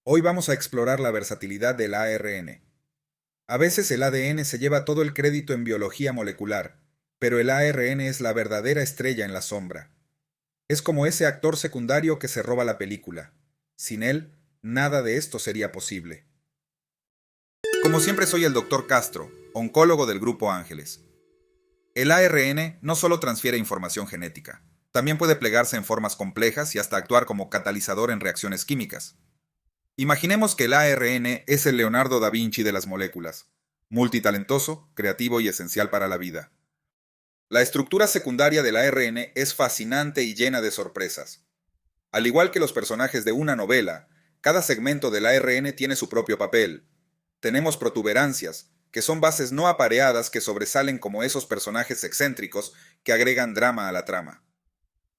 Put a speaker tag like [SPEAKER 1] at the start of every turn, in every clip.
[SPEAKER 1] Hoy vamos a explorar la versatilidad del ARN. A veces el ADN se lleva todo el crédito en biología molecular, pero el ARN es la verdadera estrella en la sombra. Es como ese actor secundario que se roba la película. Sin él, nada de esto sería posible. Como siempre soy el Dr. Castro, oncólogo del Grupo Ángeles. El ARN no solo transfiere información genética, también puede plegarse en formas complejas y hasta actuar como catalizador en reacciones químicas. Imaginemos que el ARN es el Leonardo da Vinci de las moléculas, multitalentoso, creativo y esencial para la vida. La estructura secundaria del ARN es fascinante y llena de sorpresas. Al igual que los personajes de una novela, cada segmento del ARN tiene su propio papel. Tenemos protuberancias, que son bases no apareadas que sobresalen como esos personajes excéntricos que agregan drama a la trama.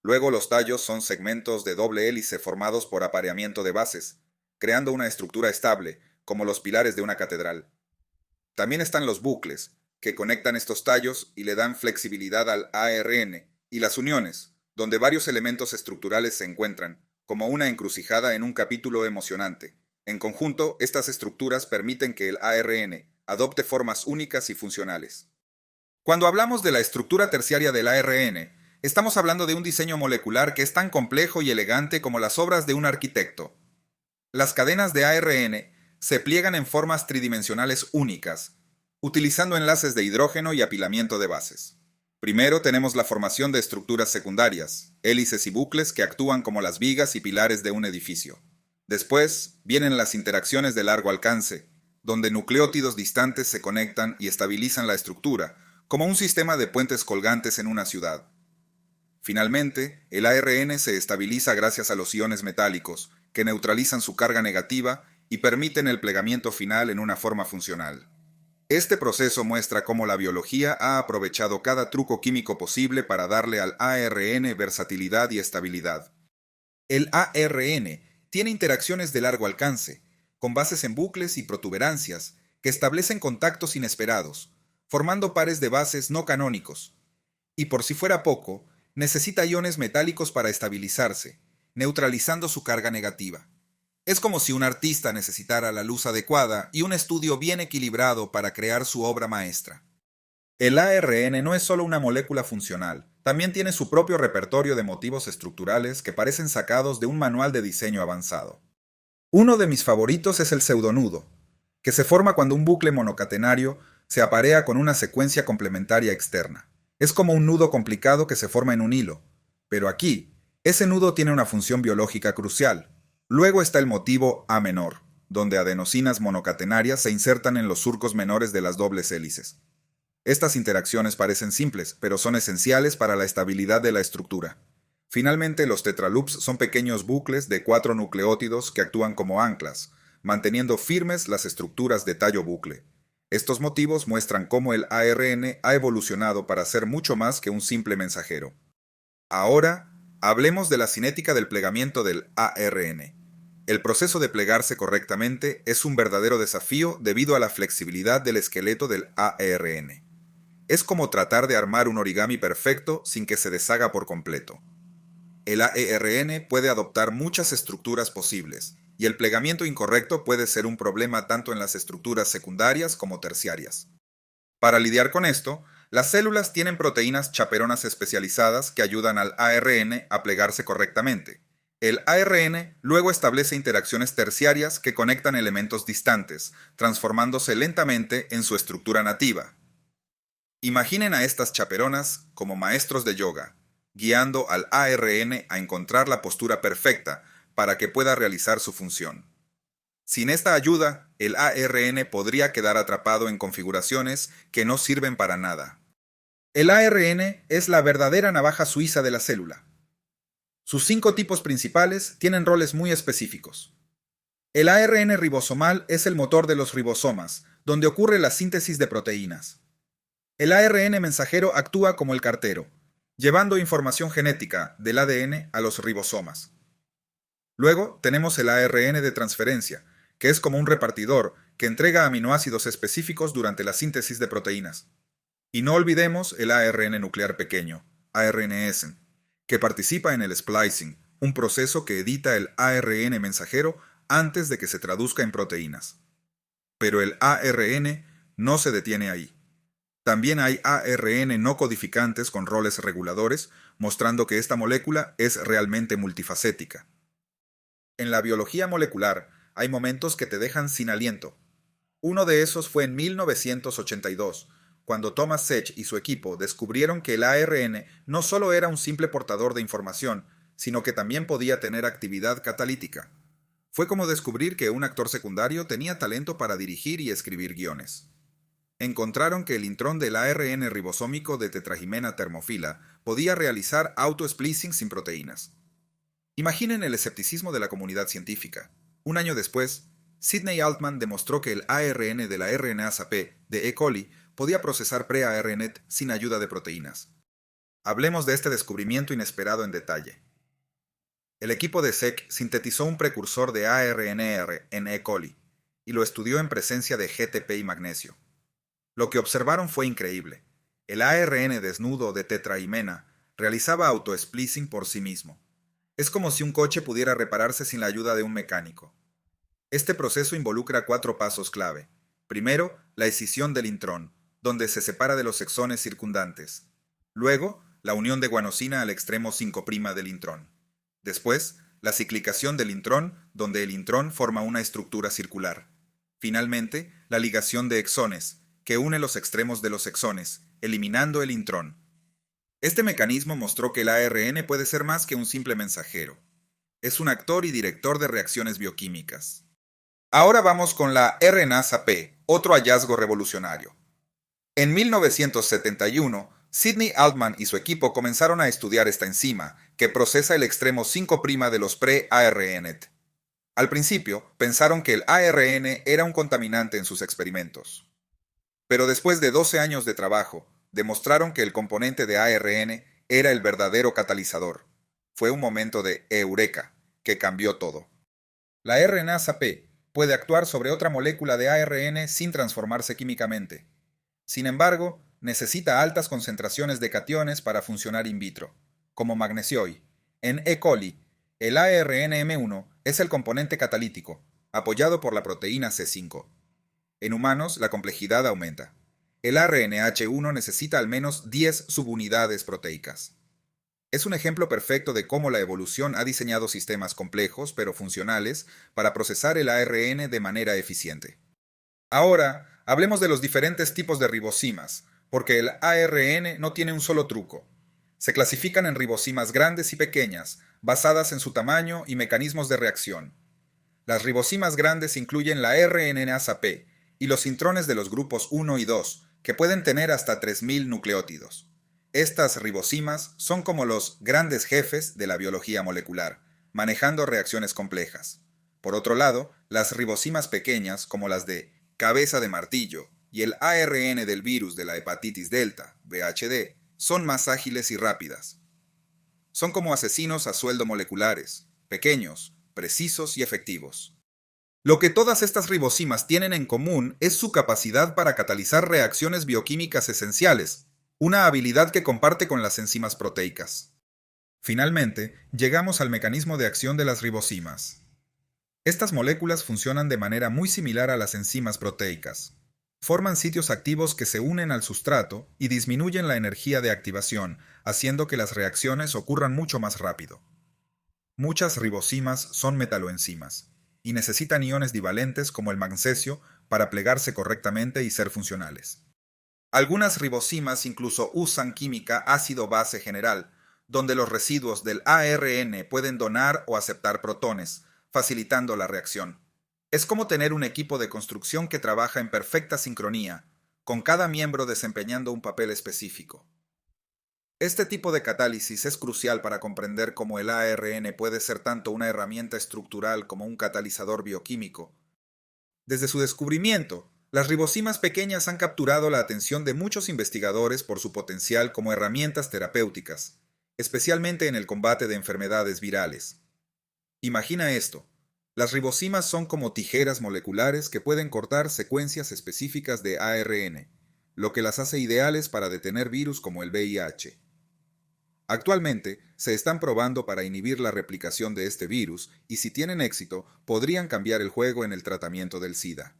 [SPEAKER 1] Luego los tallos son segmentos de doble hélice formados por apareamiento de bases, creando una estructura estable, como los pilares de una catedral. También están los bucles, que conectan estos tallos y le dan flexibilidad al ARN, y las uniones, donde varios elementos estructurales se encuentran, como una encrucijada en un capítulo emocionante. En conjunto, estas estructuras permiten que el ARN adopte formas únicas y funcionales. Cuando hablamos de la estructura terciaria del ARN, estamos hablando de un diseño molecular que es tan complejo y elegante como las obras de un arquitecto. Las cadenas de ARN se pliegan en formas tridimensionales únicas, utilizando enlaces de hidrógeno y apilamiento de bases. Primero tenemos la formación de estructuras secundarias, hélices y bucles que actúan como las vigas y pilares de un edificio. Después vienen las interacciones de largo alcance, donde nucleótidos distantes se conectan y estabilizan la estructura, como un sistema de puentes colgantes en una ciudad. Finalmente, el ARN se estabiliza gracias a los iones metálicos, que neutralizan su carga negativa y permiten el plegamiento final en una forma funcional. Este proceso muestra cómo la biología ha aprovechado cada truco químico posible para darle al ARN versatilidad y estabilidad. El ARN tiene interacciones de largo alcance, con bases en bucles y protuberancias, que establecen contactos inesperados, formando pares de bases no canónicos. Y por si fuera poco, necesita iones metálicos para estabilizarse, neutralizando su carga negativa. Es como si un artista necesitara la luz adecuada y un estudio bien equilibrado para crear su obra maestra. El ARN no es solo una molécula funcional, también tiene su propio repertorio de motivos estructurales que parecen sacados de un manual de diseño avanzado. Uno de mis favoritos es el pseudonudo, que se forma cuando un bucle monocatenario se aparea con una secuencia complementaria externa. Es como un nudo complicado que se forma en un hilo, pero aquí, ese nudo tiene una función biológica crucial. Luego está el motivo A menor, donde adenosinas monocatenarias se insertan en los surcos menores de las dobles hélices. Estas interacciones parecen simples, pero son esenciales para la estabilidad de la estructura. Finalmente, los tetraloops son pequeños bucles de 4 nucleótidos que actúan como anclas, manteniendo firmes las estructuras de tallo bucle. Estos motivos muestran cómo el ARN ha evolucionado para ser mucho más que un simple mensajero. Ahora, hablemos de la cinética del plegamiento del ARN. El proceso de plegarse correctamente es un verdadero desafío debido a la flexibilidad del esqueleto del ARN. Es como tratar de armar un origami perfecto sin que se deshaga por completo. El ARN puede adoptar muchas estructuras posibles, y el plegamiento incorrecto puede ser un problema tanto en las estructuras secundarias como terciarias. Para lidiar con esto, las células tienen proteínas chaperonas especializadas que ayudan al ARN a plegarse correctamente. El ARN luego establece interacciones terciarias que conectan elementos distantes, transformándose lentamente en su estructura nativa. Imaginen a estas chaperonas como maestros de yoga, guiando al ARN a encontrar la postura perfecta para que pueda realizar su función. Sin esta ayuda, el ARN podría quedar atrapado en configuraciones que no sirven para nada. El ARN es la verdadera navaja suiza de la célula. Sus 5 tipos principales tienen roles muy específicos. El ARN ribosomal es el motor de los ribosomas, donde ocurre la síntesis de proteínas. El ARN mensajero actúa como el cartero, llevando información genética del ADN a los ribosomas. Luego tenemos el ARN de transferencia, que es como un repartidor que entrega aminoácidos específicos durante la síntesis de proteínas. Y no olvidemos el ARN nuclear pequeño, ARNS, que participa en el splicing, un proceso que edita el ARN mensajero antes de que se traduzca en proteínas. Pero el ARN no se detiene ahí. También hay ARN no codificantes con roles reguladores, mostrando que esta molécula es realmente multifacética. En la biología molecular hay momentos que te dejan sin aliento. Uno de esos fue en 1982, cuando Thomas Sech y su equipo descubrieron que el ARN no solo era un simple portador de información, sino que también podía tener actividad catalítica. Fue como descubrir que un actor secundario tenía talento para dirigir y escribir guiones. Encontraron que el intrón del ARN ribosómico de tetragimena termófila podía realizar auto-splicing sin proteínas. Imaginen el escepticismo de la comunidad científica. Un año después, Sidney Altman demostró que el ARN de la RNasa P de E. coli podía procesar pre-ARNet sin ayuda de proteínas. Hablemos de este descubrimiento inesperado en detalle. El equipo de Sech sintetizó un precursor de ARNR en E. coli y lo estudió en presencia de GTP y magnesio. Lo que observaron fue increíble. El ARN desnudo de tetrahimena realizaba auto-splicing por sí mismo. Es como si un coche pudiera repararse sin la ayuda de un mecánico. Este proceso involucra 4 pasos clave. Primero, la escisión del intrón, donde se separa de los exones circundantes. Luego, la unión de guanosina al extremo 5' del intrón. Después, la ciclicación del intrón, donde el intrón forma una estructura circular. Finalmente, la ligación de exones, que une los extremos de los exones, eliminando el intrón. Este mecanismo mostró que el ARN puede ser más que un simple mensajero. Es un actor y director de reacciones bioquímicas. Ahora vamos con la RNasa P, otro hallazgo revolucionario. En 1971, Sidney Altman y su equipo comenzaron a estudiar esta enzima, que procesa el extremo 5' de los pre-ARNet. Al principio, pensaron que el ARN era un contaminante en sus experimentos. Pero después de 12 años de trabajo, demostraron que el componente de ARN era el verdadero catalizador. Fue un momento de eureka, que cambió todo. La RNasa P puede actuar sobre otra molécula de ARN sin transformarse químicamente. Sin embargo, necesita altas concentraciones de cationes para funcionar in vitro, como magnesio hoy. En E. coli, el ARNM1 es el componente catalítico, apoyado por la proteína C5. En humanos, la complejidad aumenta. El ARNH1 necesita al menos 10 subunidades proteicas. Es un ejemplo perfecto de cómo la evolución ha diseñado sistemas complejos pero funcionales para procesar el ARN de manera eficiente. Ahora, hablemos de los diferentes tipos de ribosimas, porque el ARN no tiene un solo truco. Se clasifican en ribosimas grandes y pequeñas, basadas en su tamaño y mecanismos de reacción. Las ribosimas grandes incluyen la RNasa P y los intrones de los grupos 1 y 2, que pueden tener hasta 3000 nucleótidos. Estas ribosimas son como los grandes jefes de la biología molecular, manejando reacciones complejas. Por otro lado, las ribosimas pequeñas, como las de cabeza de martillo y el ARN del virus de la hepatitis delta, VHD, son más ágiles y rápidas. Son como asesinos a sueldo moleculares, pequeños, precisos y efectivos. Lo que todas estas ribosimas tienen en común es su capacidad para catalizar reacciones bioquímicas esenciales, una habilidad que comparte con las enzimas proteicas. Finalmente, llegamos al mecanismo de acción de las ribosimas. Estas moléculas funcionan de manera muy similar a las enzimas proteicas. Forman sitios activos que se unen al sustrato y disminuyen la energía de activación, haciendo que las reacciones ocurran mucho más rápido. Muchas ribosimas son metaloenzimas y necesitan iones divalentes como el magnesio para plegarse correctamente y ser funcionales. Algunas ribosimas incluso usan química ácido-base general, donde los residuos del ARN pueden donar o aceptar protones, facilitando la reacción. Es como tener un equipo de construcción que trabaja en perfecta sincronía, con cada miembro desempeñando un papel específico. Este tipo de catálisis es crucial para comprender cómo el ARN puede ser tanto una herramienta estructural como un catalizador bioquímico. Desde su descubrimiento, las ribosimas pequeñas han capturado la atención de muchos investigadores por su potencial como herramientas terapéuticas, especialmente en el combate de enfermedades virales. Imagina esto. Las ribosimas son como tijeras moleculares que pueden cortar secuencias específicas de ARN, lo que las hace ideales para detener virus como el VIH. Actualmente, se están probando para inhibir la replicación de este virus y si tienen éxito, podrían cambiar el juego en el tratamiento del SIDA.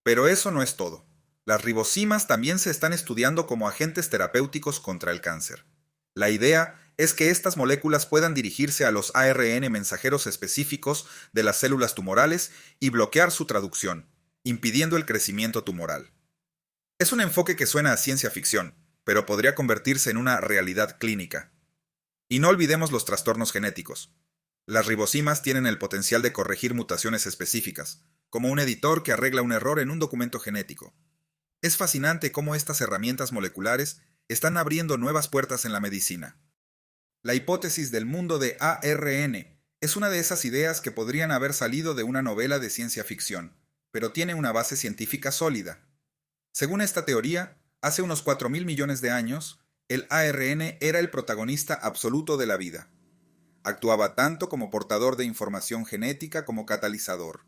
[SPEAKER 1] Pero eso no es todo. Las ribosimas también se están estudiando como agentes terapéuticos contra el cáncer. La idea es que estas moléculas puedan dirigirse a los ARN mensajeros específicos de las células tumorales y bloquear su traducción, impidiendo el crecimiento tumoral. Es un enfoque que suena a ciencia ficción, pero podría convertirse en una realidad clínica. Y no olvidemos los trastornos genéticos. Las ribosimas tienen el potencial de corregir mutaciones específicas, como un editor que arregla un error en un documento genético. Es fascinante cómo estas herramientas moleculares están abriendo nuevas puertas en la medicina. La hipótesis del mundo de ARN es una de esas ideas que podrían haber salido de una novela de ciencia ficción, pero tiene una base científica sólida. Según esta teoría, hace unos 4.000 millones de años, el ARN era el protagonista absoluto de la vida. Actuaba tanto como portador de información genética como catalizador.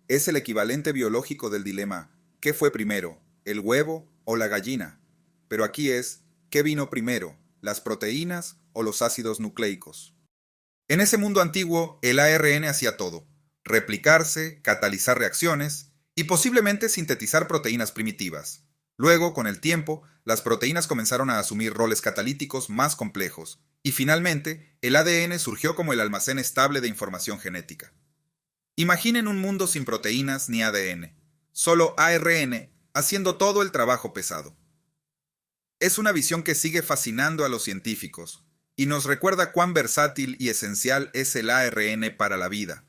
[SPEAKER 1] Es el equivalente biológico del dilema, ¿qué fue primero, el huevo o la gallina? Pero aquí es, ¿qué vino primero, las proteínas o los ácidos nucleicos? En ese mundo antiguo, el ARN hacía todo: replicarse, catalizar reacciones y posiblemente sintetizar proteínas primitivas. Luego, con el tiempo, las proteínas comenzaron a asumir roles catalíticos más complejos, y finalmente, el ADN surgió como el almacén estable de información genética. Imaginen un mundo sin proteínas ni ADN, solo ARN haciendo todo el trabajo pesado. Es una visión que sigue fascinando a los científicos, y nos recuerda cuán versátil y esencial es el ARN para la vida.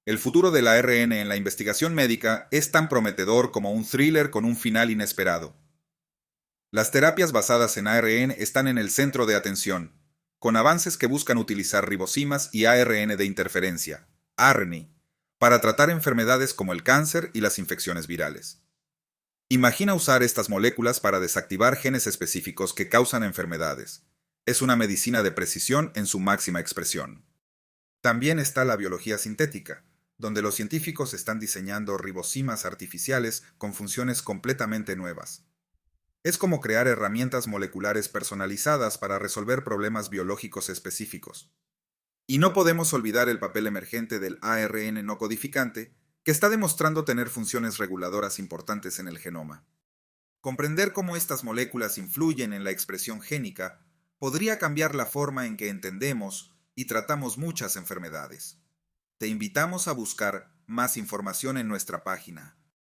[SPEAKER 1] El futuro del ARN en la investigación médica es tan prometedor como un thriller con un final inesperado. Las terapias basadas en ARN están en el centro de atención, con avances que buscan utilizar ribosimas y ARN de interferencia, ARNI, para tratar enfermedades como el cáncer y las infecciones virales. Imagina usar estas moléculas para desactivar genes específicos que causan enfermedades. Es una medicina de precisión en su máxima expresión. También está la biología sintética, donde los científicos están diseñando ribosimas artificiales con funciones completamente nuevas. Es como crear herramientas moleculares personalizadas para resolver problemas biológicos específicos. Y no podemos olvidar el papel emergente del ARN no codificante, que está demostrando tener funciones reguladoras importantes en el genoma. Comprender cómo estas moléculas influyen en la expresión génica podría cambiar la forma en que entendemos y tratamos muchas enfermedades. Te invitamos a buscar más información en nuestra página